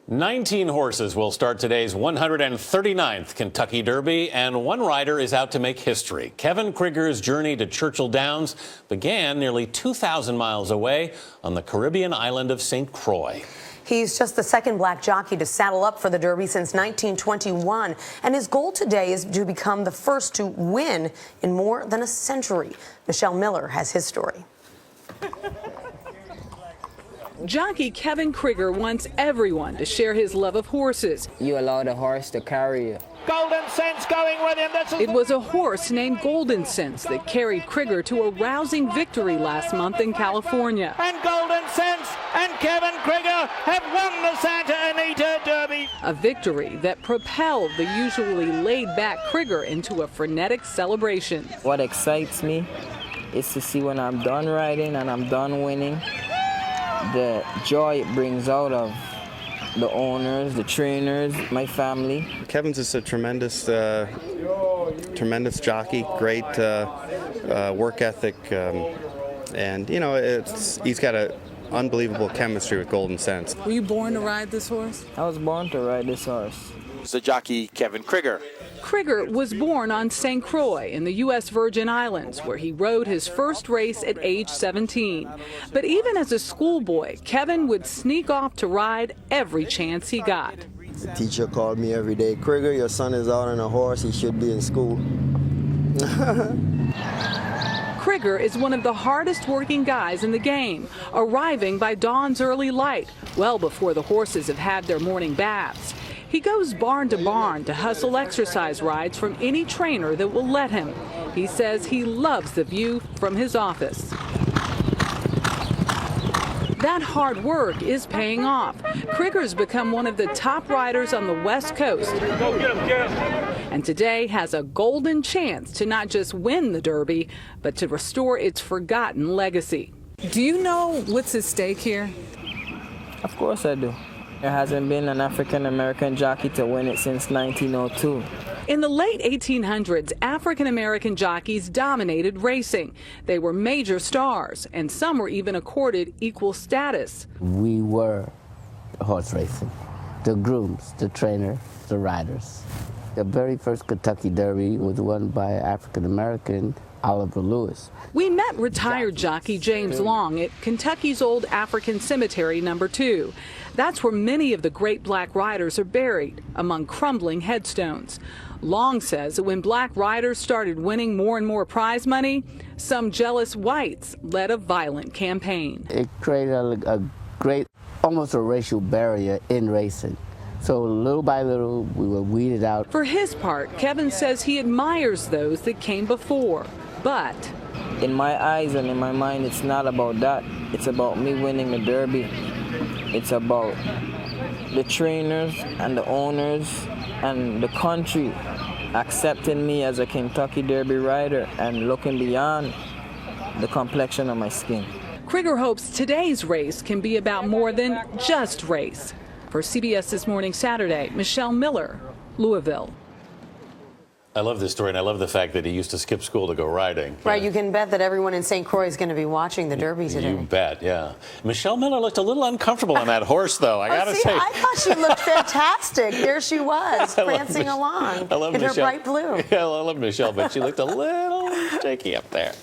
19 horses will start today's 139th Kentucky Derby, and one rider is out to make history. Kevin Krigger's journey to Churchill Downs began nearly 2,000 miles away on the Caribbean island of St. Croix. He's just the second black jockey to saddle up for the Derby since 1921, and his goal today is to become the first to win in more than a century. Michelle Miller has his story. Jockey Kevin Krigger wants everyone to share his love of horses. You allow the horse to carry you. Goldencents going with him. It was a horse named Goldencents that carried Krigger to a rousing victory last month in California. And Goldencents and Kevin Krigger have won the Santa Anita Derby. A victory that propelled the usually laid-back Krigger into a frenetic celebration. What excites me is to see when I'm done riding and I'm done winning, the joy it brings out of the owners, the trainers, my family. Kevin's just a tremendous jockey, great work ethic, and you know he's got an unbelievable chemistry with Goldencents. Were you born to ride this horse? I was born to ride this horse. It's the jockey Kevin Krigger. Krigger was born on St. Croix in the U.S. Virgin Islands, where he rode his first race at age 17. But even as a schoolboy, Kevin would sneak off to ride every chance he got. The teacher called me every day, "Krigger, your son is out on a horse, he should be in school." Krigger is one of the hardest working guys in the game, arriving by dawn's early light, well before the horses have had their morning baths. He goes barn to barn to hustle exercise rides from any trainer that will let him. He says he loves the view from his office. That hard work is paying off. Krigger's become one of the top riders on the West Coast. And today has a golden chance to not just win the Derby, but to restore its forgotten legacy. Do you know what's at stake here? Of course I do. There hasn't been an African-American jockey to win it since 1902. In the late 1800s, African-American jockeys dominated racing. They were major stars, and some were even accorded equal status. We were horse racing, the grooms, the trainer, the riders. The very first Kentucky Derby was won by African-American Oliver Lewis. We met retired jockey James Long at Kentucky's Old African Cemetery No. 2. That's where many of the great black riders are buried, among crumbling headstones. Long says that when black riders started winning more and more prize money, some jealous whites led a violent campaign. It created a great, almost a racial barrier in racing. So little by little, we were weeded out. For his part, Kevin says he admires those that came before, but in my eyes and in my mind, it's not about that. It's about me winning the Derby. It's about the trainers and the owners and the country accepting me as a Kentucky Derby rider and looking beyond the complexion of my skin. Krigger hopes today's race can be about more than just race. For CBS This Morning Saturday, Michelle Miller, Louisville. I love this story, and I love the fact that he used to skip school to go riding. Right, you can bet that everyone in St. Croix is going to be watching the Derby today. You bet, yeah. Michelle Miller looked a little uncomfortable on that horse, though, I gotta say. I thought she looked fantastic. There she was, prancing along in her bright blue. Yeah, I love Michelle, but she looked a little shaky up there.